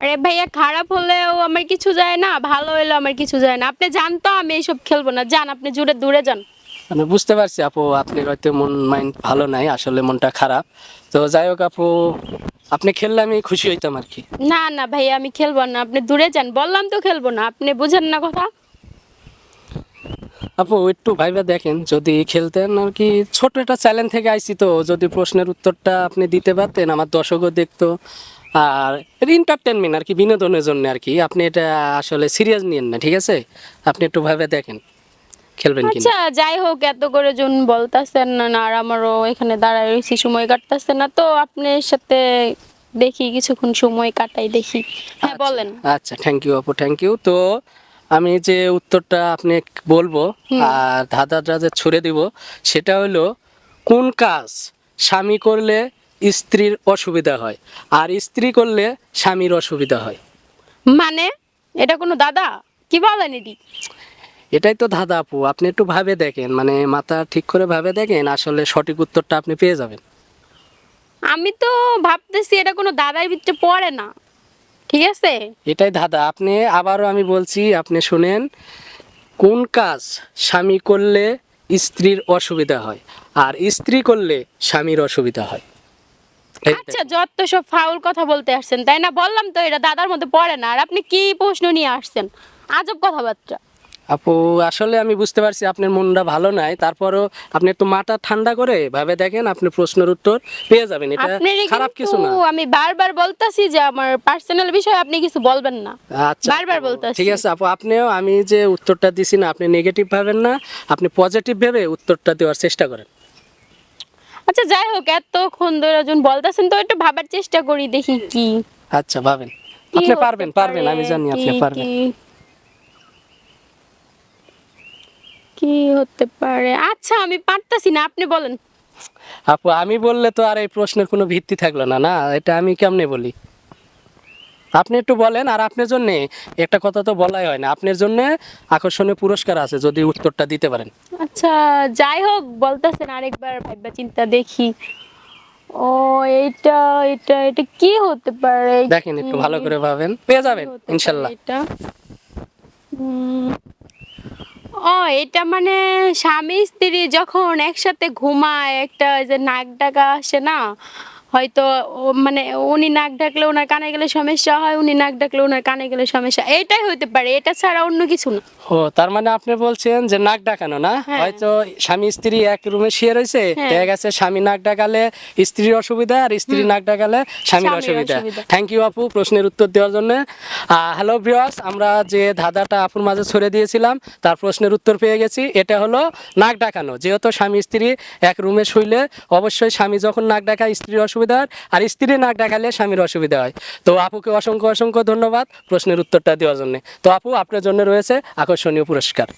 আরে ভাইয়া খারাপ হলেও আমার কিছু যায় না, ভালো হলেও আমার কিছু যায় না। আপনি জানতো আমি এইসব খেলবো না, যান আপনি জুড়ে দূরে যান। আমি বুঝতে পারছি আপু, আপনি হয়তো মন মাইন্ড ভালো নাই, আসলে মনটা খারাপ। তো যাই হোক আপু, আপনি খেললে আমি খুশি হইতাম আর কি। না না ভাইয়া আমি খেলবো না, আপনি দূরে যান, বললাম তো খেলবো না, আপনি বুঝেন না কথা। আপু একটু ভাইবা দেখেন, যদি খেলতেন আর কি। ছোট একটা চ্যালেঞ্জ থেকে আইছি, তো যদি প্রশ্নের উত্তরটা আপনি দিতে পারতেন আমার দর্শকও দেখতো। আর এন্টারটেনমেন্ট আর কি, বিনোদনের জন্য আর কি। আপনি এটা আসলে সিরিয়াস নিয়েন না, ঠিক আছে? আপনি একটু ভাবে দেখেন খেলবেন কিনা। আচ্ছা যাই হোক, এত করে জন বলতাছেন না, আর আমারও এখানে দাঁড়ায় রয়েছি, সময় কাটতেছে না, তো আপনার সাথে দেখি কিছুক্ষণ সময় কাটাই দেখি। হ্যাঁ আচ্ছা, বলেন। আচ্ছা, থ্যাংক ইউ আপু, থ্যাংক ইউ। তো আমি যে উত্তরটা আপনি বলবো আর ধাঁধাটা যে ছুড়ে দিব, সেটা হলো কোন কাজ স্বামী করলে স্ত্রীর অসুবিধা হয় আর স্ত্রী করলে স্বামীর অসুবিধা হয়? মানে এটা কোনো দাদা কি বলেন এটি? এটাই তো ধাঁধা আপু, আপনি একটু ভাবে দেখেন, মানে মাথা ঠিক করে ভাবে দেখেন, আসলে সঠিক উত্তরটা আপনি পেয়ে যাবেন। আমি তো ভাবতেছি এটা কোনো দাদার ভিতরে পড়ে না, ঠিক আছে। এটাই ধাঁধা। আপনি আবারও আমি বলছি, আপনি শুনেন, কোন কাজ স্বামী করলে স্ত্রীর অসুবিধা হয় আর স্ত্রী করলে স্বামীর অসুবিধা হয়? আচ্ছা যত সব ফাউল কথা বলতে আসছেন তাই না, বললাম তো এটা দাদার মধ্যে পড়ে না, আর আপনি কি প্রশ্ন নিয়ে আসছেন, আজব কথাবার্তা। আপু আসলে আমি বুঝতে পারছি আপনার মনটা ভালো নাই, তারপরও আপনি একটু মাথা ঠান্ডা করে ভাবে দেখেন, আপনি প্রশ্নের উত্তর পেয়ে যাবেন। এটা আপনারই খারাপ কিন্তু কিছু না। আমি বারবার বলতাছি যে আমার পার্সোনাল বিষয় আপনি কিছু বলবেন না, আচ্ছা বারবার আপু, বলতাছি। ঠিক আছে আপু, আপনিও আমি যে উত্তরটা দিছি না, আপনি নেগেটিভ ভাবেন না, আপনি পজিটিভ ভেবে উত্তরটা দেওয়ার চেষ্টা করেন। আচ্ছা যাই হোক, এতক্ষণ ধরে যখন বলতাছেন তো একটু ভাবার চেষ্টা করি দেখি কি আচ্ছা ভাবেন, কি আপনি হতে পারবেন, পারবেন, পারে। আমি জানি কি আপনি পারবেন। কি কি হতে পারে, আচ্ছা আমি পারতাছি না, আপনি বলেন। আপু আমি বললে তো আর এই প্রশ্নের কোনো ভিত্তি থাকলো না, না এটা আমি কেমনে বলি? আপনি একটু বলেন। আর আপনার জন্য একটা কথা তো বলাই হয় না, আপনার জন্য আকর্ষণীয় পুরস্কার আছে যদি উত্তরটা দিতে পারেন। আচ্ছা যাই হোক, বলতেছেন আরেকবার ভাইবা চিন্তা দেখি। ও এইটা এটা এটা কি হতে পারে, দেখেন কি একটু ভালো করে ভাবেন, পেয়ে কি যাবেন হতে পারে ইনশাল্লাহ। এটা? উম, ও এটা মানে স্বামী স্ত্রী যখন একসাথে ঘুমায়, একটা ওই যে নাক ডাকা আসে না, হয়তো ও মানে উনি নাক ডাকলে ওনার কানে গেলে সমস্যা হয়, উনি নাক ডাকলে ওনার কানে গেলে সমস্যা, এটাই হতে পারে, এটা ছাড়া অন্য কিছু না। ও তার মানে আপনি বলছেন যে নাক ডাকানো না, হ্যাঁ হয়তো স্বামী স্ত্রী এক রুমে শুয়ে রয়েছে, হ্যাঁ, দেখা গেছে স্বামী নাক ডাকালে স্ত্রীর অসুবিধা আর স্ত্রী নাক ডাকালে স্বামীর স্বামীর অসুবিধা। অসুবিধা। থ্যাংক ইউ আপু প্রশ্নের উত্তর দেওয়ার জন্য। হ্যালো ভিউয়ার্স, আমরা যে ধাঁধাটা আপুর মাঝে ছড়ে দিয়েছিলাম তার প্রশ্নের উত্তর পেয়ে গেছি। এটা হলো নাক ডাকানো। যেহেতু স্বামী স্ত্রী এক রুমে শুইলে অবশ্যই স্বামী যখন নাক ডাকায় স্ত্রীর অসুবিধা হয়, আর স্ত্রী নাক ডাকালে স্বামীর অসুবিধা হয়। তো আপুকে অসংখ্য অসংখ্য ধন্যবাদ প্রশ্নের উত্তরটা দেওয়ার জন্য। তো আপু আপনার জন্য রয়েছে আকর্ষণীয় পুরস্কার।